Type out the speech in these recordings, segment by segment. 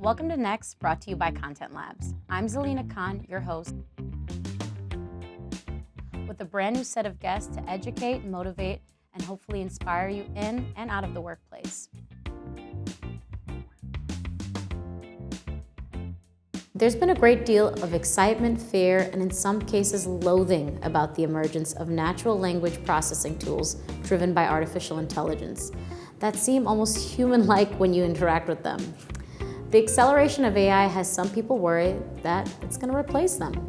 Welcome to Next, brought to you by ContentLabs. I'm Zelena Khan, your host, with a brand new set of guests to educate, motivate, and hopefully inspire you in and out of the workplace. There's been a great deal of excitement, fear, and in some cases loathing about the emergence of natural language processing tools driven by artificial intelligence that seem almost human-like when you interact with them. The acceleration of AI has some people worried that it's going to replace them.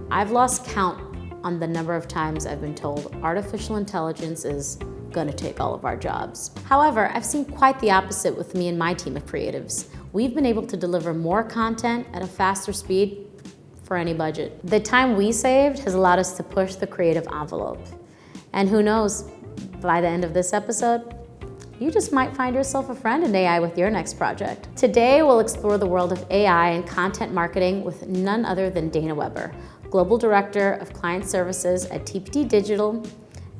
I've lost count on the number of times I've been told artificial intelligence is going to take all of our jobs. However, I've seen quite the opposite with me and my team of creatives. We've been able to deliver more content at a faster speed for any budget. The time we saved has allowed us to push the creative envelope. And who knows, by the end of this episode, you just might find yourself a friend in AI with your next project. Today, we'll explore the world of AI and content marketing with none other than Dana Weber, Global Director of Client Services at TPT Digital,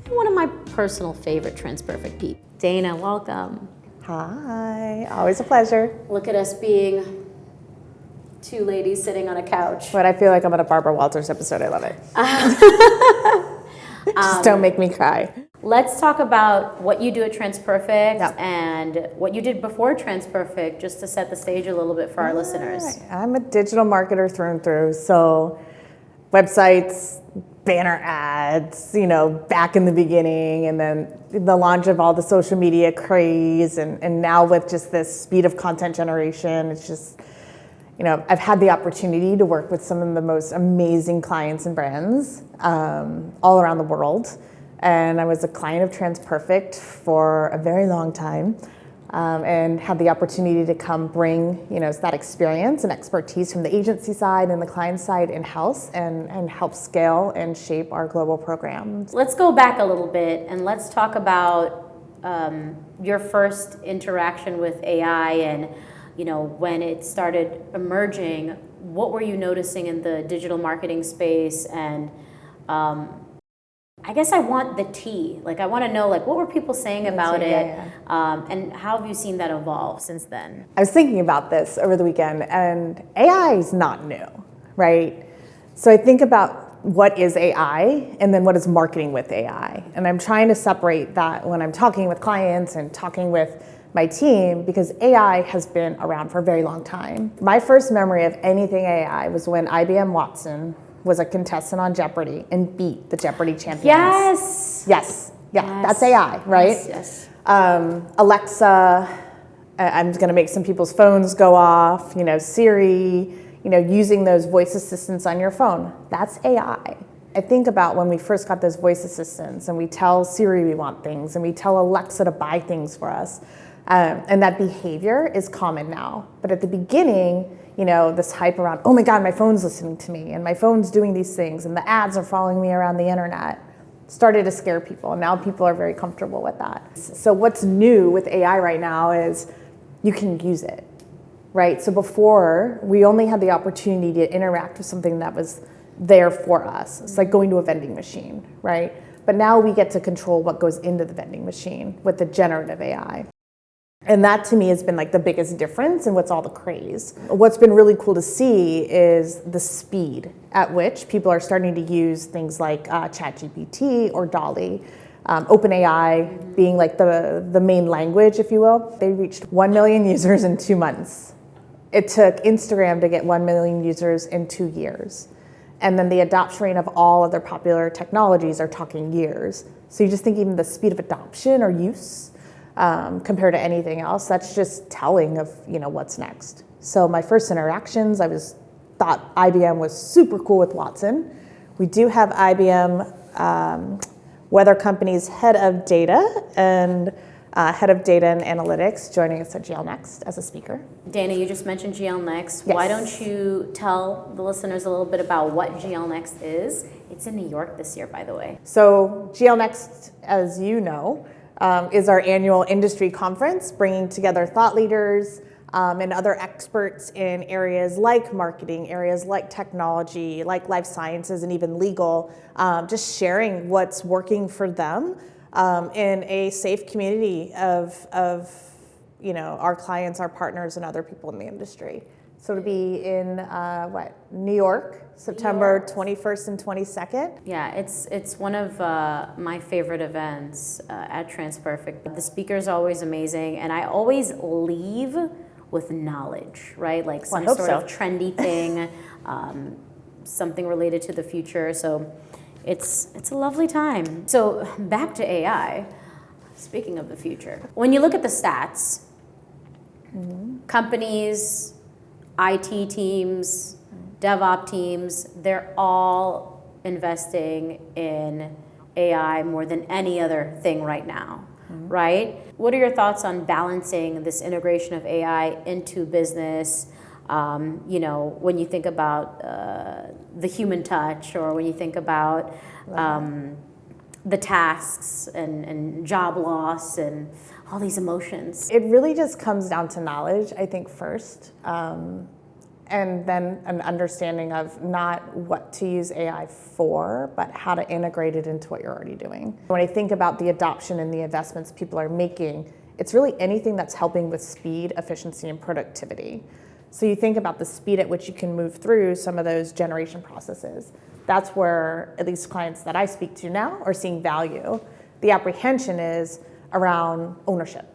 and one of my personal favorite TransPerfect peeps. Dana, welcome. Hi, always a pleasure. Look at us being two ladies sitting on a couch. But I feel like I'm on a Barbara Walters episode. I love it. Just don't make me cry. Let's talk about what you do at TransPerfect Yep. and what you did before TransPerfect, just to set the stage a little bit for our listeners. I'm a digital marketer through and through. So websites, banner ads, back in the beginning, and then the launch of all the social media craze, and now with just this speed of content generation, it's just, I've had the opportunity to work with some of the most amazing clients and brands all around the world. And I was a client of TransPerfect for a very long time, and had the opportunity to come bring that experience and expertise from the agency side and the client side in-house and help scale and shape our global programs. Let's go back a little bit and let's talk about your first interaction with AI and when it started emerging. What were you noticing in the digital marketing space? And I guess I want the tea. I want to know, what were people saying about it? Yeah. And how have you seen that evolve since then? I was thinking about this over the weekend, and AI is not new, right? So I think about what is AI and then what is marketing with AI. And I'm trying to separate that when I'm talking with clients and talking with my team, because AI has been around for a very long time. My first memory of anything AI was when IBM Watson was a contestant on Jeopardy and beat the Jeopardy champions. Yes. That's AI, right? Yes. Alexa, I'm going to make some people's phones go off. Siri, using those voice assistants on your phone. That's AI. I think about when we first got those voice assistants and we tell Siri we want things and we tell Alexa to buy things for us. And that behavior is common now. But at the beginning, this hype around, oh my God, my phone's listening to me and my phone's doing these things and the ads are following me around the internet, started to scare people. And now people are very comfortable with that. So what's new with AI right now is you can use it, right? So before, we only had the opportunity to interact with something that was there for us. It's like going to a vending machine, right? But now we get to control what goes into the vending machine with the generative AI. And that to me has been the biggest difference and what's all the craze. What's been really cool to see is the speed at which people are starting to use things like ChatGPT or DALL-E. OpenAI being the main language, if you will. They reached 1 million users in 2 months. It took Instagram to get 1 million users in 2 years. And then the adoption rate of all other popular technologies are talking years. So you just think even the speed of adoption or use compared to anything else, that's just telling of what's next. So my first interactions, thought IBM was super cool with Watson. We do have IBM Weather Company's head of data and analytics joining us at GL Next as a speaker. Dana, you just mentioned GL Next. Yes. Why don't you tell the listeners a little bit about what GL Next is? It's in New York this year, by the way. So GL Next, as you know, is our annual industry conference, bringing together thought leaders and other experts in areas like marketing, areas like technology, like life sciences, and even legal, just sharing what's working for them in a safe community of our clients, our partners, and other people in the industry. So to be in New York, September 21st and 22nd. Yeah, it's one of my favorite events at TransPerfect. The speaker's always amazing, and I always leave with knowledge, right? Like some sort of trendy thing, something related to the future. So it's a lovely time. So back to AI. Speaking of the future, when you look at the stats, companies, IT teams, DevOps teams, they're all investing in AI more than any other thing right now, right? What are your thoughts on balancing this integration of AI into business? When you think about the human touch, or when you think about the tasks and job loss and all these emotions. It really just comes down to knowledge, I think, first, and then an understanding of not what to use AI for, but how to integrate it into what you're already doing. When I think about the adoption and the investments people are making, it's really anything that's helping with speed, efficiency, and productivity. So you think about the speed at which you can move through some of those generation processes. That's where, at least clients that I speak to now, are seeing value. The apprehension is around ownership,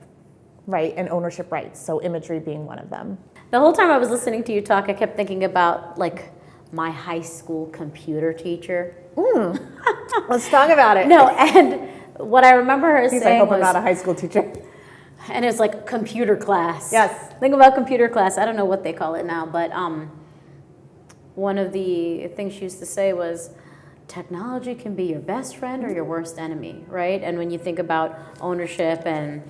right? And ownership rights, so imagery being one of them. The whole time I was listening to you talk, I kept thinking about like my high school computer teacher. Let's talk about it. No, and what I remember her saying I hope was, I'm not a high school teacher. and it's like computer class. Yes. Think about computer class. I don't know what they call it now, but one of the things she used to say was, technology can be your best friend or your worst enemy, right? And when you think about ownership and,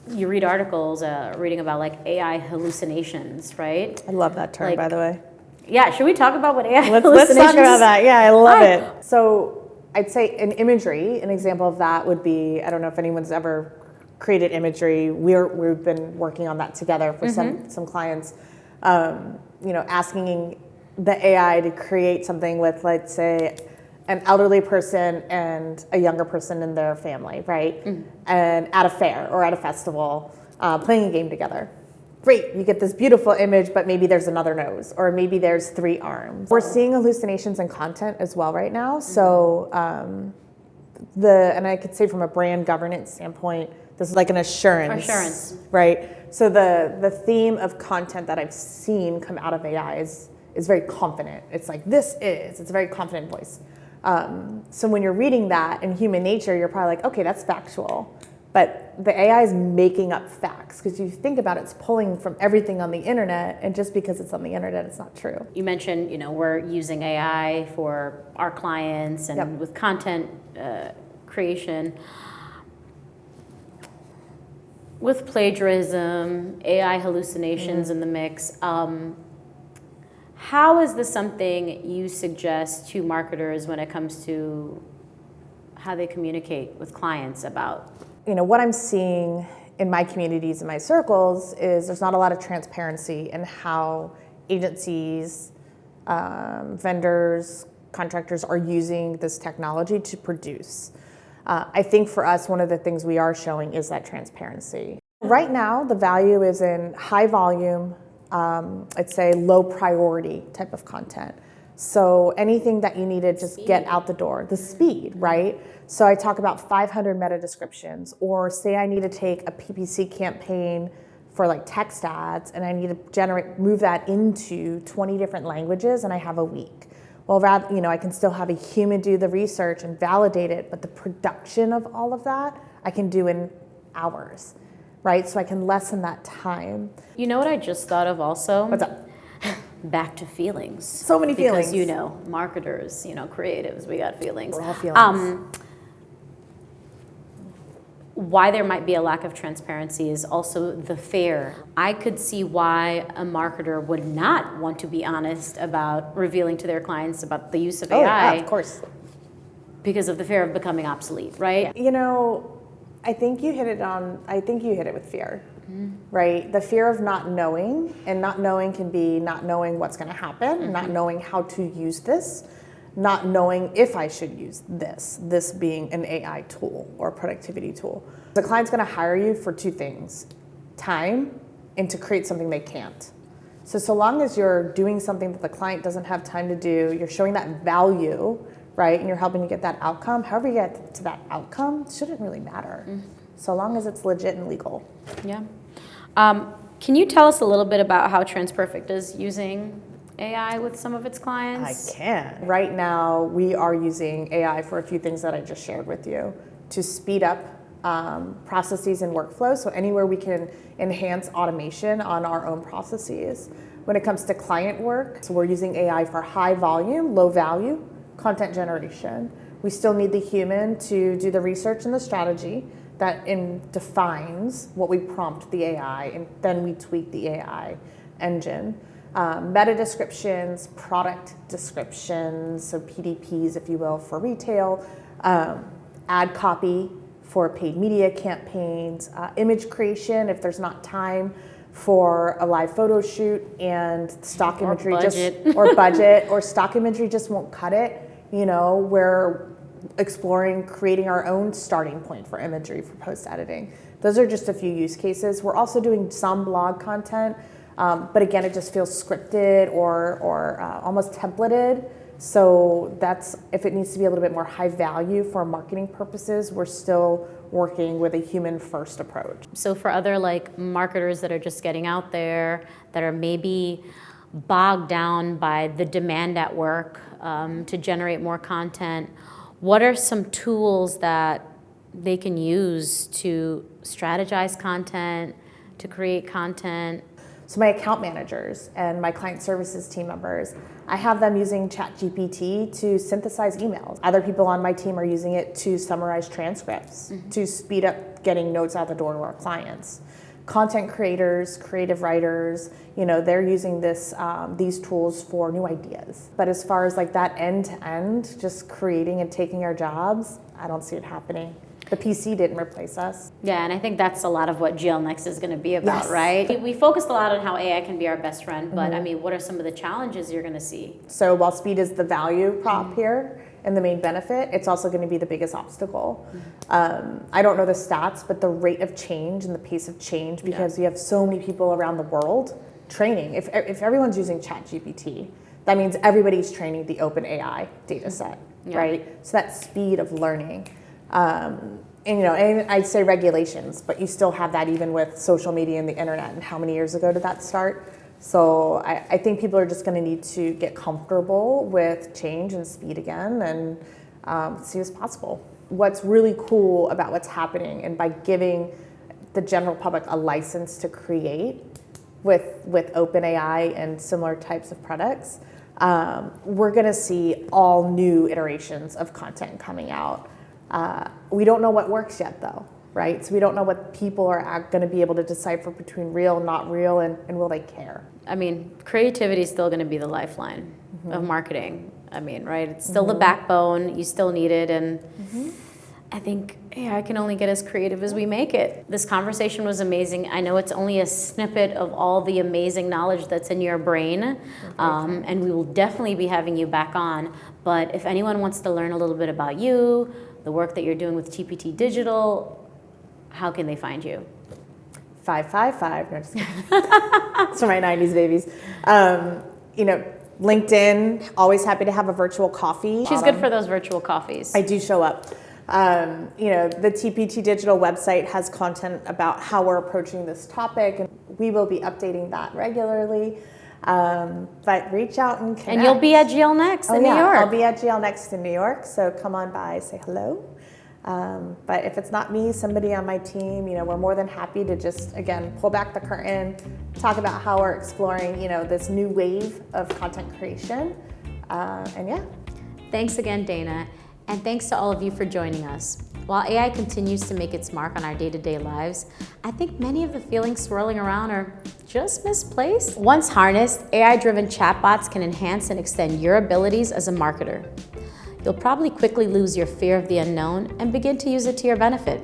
you read articles reading about like AI hallucinations, right? I love that term, by the way. Yeah, should we talk about what AI hallucinations? Let's talk about that. Yeah, I love it. So I'd say in imagery, an example of that would be, I don't know if anyone's ever created imagery. We've been working on that together for some clients, asking the AI to create something with, let's say, an elderly person and a younger person in their family, right? And at a fair or at a festival, playing a game together. Great, you get this beautiful image, but maybe there's another nose, or maybe there's 3 arms. We're seeing hallucinations in content as well right now. So, and I could say from a brand governance standpoint, this is like an assurance, right? So the theme of content that I've seen come out of AI is very confident. It's like, it's a very confident voice. So when you're reading that in human nature, you're probably like, okay, that's factual. But the AI is making up facts, because you think about it, it's pulling from everything on the internet, and just because it's on the internet, it's not true. You mentioned, we're using AI for our clients and with content creation. With plagiarism, AI hallucinations in the mix, how is this something you suggest to marketers when it comes to how they communicate with clients about? What I'm seeing in my communities and my circles is there's not a lot of transparency in how agencies, vendors, contractors are using this technology to produce. I think for us, one of the things we are showing is that transparency. Right now, the value is in high volume, I'd say low priority type of content. So anything that you need to just get out the door, the speed, right? So I talk about 500 meta descriptions, or say I need to take a PPC campaign for like text ads, and I need to move that into 20 different languages, and I have a week. Well, rather, I can still have a human do the research and validate it, but the production of all of that I can do in hours, right? So I can lessen that time. You know what I just thought of also? What's up? Back to feelings. So many feelings. Because, marketers, creatives, we got feelings. We're all feelings. Why there might be a lack of transparency is also the fear. I could see why a marketer would not want to be honest about revealing to their clients about the use of AI. Yeah, of course. Because of the fear of becoming obsolete, right? I think you hit it with fear, right? The fear of not knowing, and not knowing can be not knowing what's going to happen, not knowing how to use this. not knowing if I should use this being an AI tool or productivity tool. The client's gonna hire you for two things, time and to create something they can't. So long as you're doing something that the client doesn't have time to do, you're showing that value, right, and you're helping to get that outcome, however you get to that outcome shouldn't really matter, so long as it's legit and legal. Yeah. Can you tell us a little bit about how TransPerfect is using AI with some of its clients? I can. Right now, we are using AI for a few things that I just shared with you to speed up processes and workflows. So anywhere we can enhance automation on our own processes. When it comes to client work, so we're using AI for high volume, low value content generation. We still need the human to do the research and the strategy that defines what we prompt the AI, and then we tweak the AI engine. Meta descriptions, product descriptions, so PDPs, if you will, for retail, ad copy for paid media campaigns, image creation if there's not time for a live photo shoot and stock imagery budget or stock imagery just won't cut it. You know, we're exploring creating our own starting point for imagery for post editing. Those are just a few use cases. We're also doing some blog content, but again, it just feels scripted or almost templated. So that's, if it needs to be a little bit more high value for marketing purposes, we're still working with a human first approach. So for other like marketers that are just getting out there, that are maybe bogged down by the demand at work to generate more content, what are some tools that they can use to strategize content, to create content? So my account managers and my client services team members, I have them using ChatGPT to synthesize emails. Other people on my team are using it to summarize transcripts, to speed up getting notes out the door to our clients. Content creators, creative writers, you know, they're using these tools for new ideas. But as far as like that end to end, just creating and taking our jobs, I don't see it happening. The PC didn't replace us. Yeah, and I think that's a lot of what GL Next is going to be about, Yes. right? We focused a lot on how AI can be our best friend, but I mean, what are some of the challenges you're going to see? So while speed is the value prop here and the main benefit, it's also going to be the biggest obstacle. I don't know the stats, but the rate of change and the pace of change, because you have so many people around the world training. If everyone's using ChatGPT, that means everybody's training the OpenAI data set, right? So that speed of learning. And you know, and I'd say regulations, but you still have that even with social media and the internet. And how many years ago did that start? So I think people are just going to need to get comfortable with change and speed again, and see what's possible. What's really cool about what's happening, and by giving the general public a license to create with OpenAI and similar types of products, we're going to see all new iterations of content coming out. We don't know what works yet, though, right? So we don't know what people are going to be able to decipher between real, not real, and will they care? I mean, creativity is still going to be the lifeline of marketing. I mean, right? It's still the backbone. You still need it. And I think AI can only get as creative as we make it. This conversation was amazing. I know it's only a snippet of all the amazing knowledge that's in your brain. And we will definitely be having you back on. But if anyone wants to learn a little bit about you, the work that you're doing with TPT Digital, how can they find you? 555. No, just kidding. It's for my 90s babies. You know, LinkedIn, always happy to have a virtual coffee. She's good for those virtual coffees. I do show up. You know, the TPT Digital website has content about how we're approaching this topic, and we will be updating that regularly. But reach out and connect. And you'll be at GL Next in New York. I'll be at GL Next in New York, so come on by, say hello. But if it's not me, somebody on my team, you know, we're more than happy to just, again, pull back the curtain, talk about how we're exploring, you know, this new wave of content creation, and yeah. Thanks again, Dana, and thanks to all of you for joining us. While AI continues to make its mark on our day-to-day lives, I think many of the feelings swirling around are just misplaced. Once harnessed, AI-driven chatbots can enhance and extend your abilities as a marketer. You'll probably quickly lose your fear of the unknown and begin to use it to your benefit,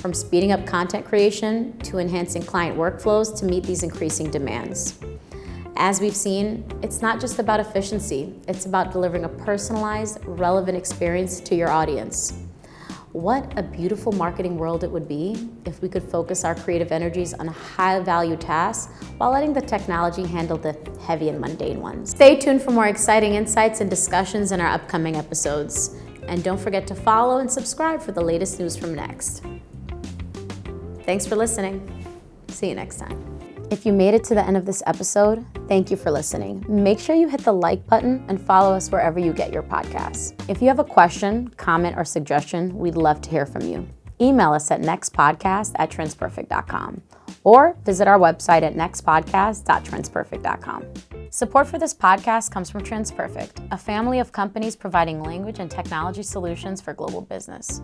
from speeding up content creation to enhancing client workflows to meet these increasing demands. As we've seen, it's not just about efficiency, it's about delivering a personalized, relevant experience to your audience. What a beautiful marketing world it would be if we could focus our creative energies on high-value tasks while letting the technology handle the heavy and mundane ones. Stay tuned for more exciting insights and discussions in our upcoming episodes. And don't forget to follow and subscribe for the latest news from Next. Thanks for listening. See you next time. If you made it to the end of this episode, thank you for listening. Make sure you hit the like button and follow us wherever you get your podcasts. If you have a question, comment, or suggestion, we'd love to hear from you. Email us at nextpodcast@transperfect.com or visit our website at nextpodcast.transperfect.com. Support for this podcast comes from TransPerfect, a family of companies providing language and technology solutions for global business.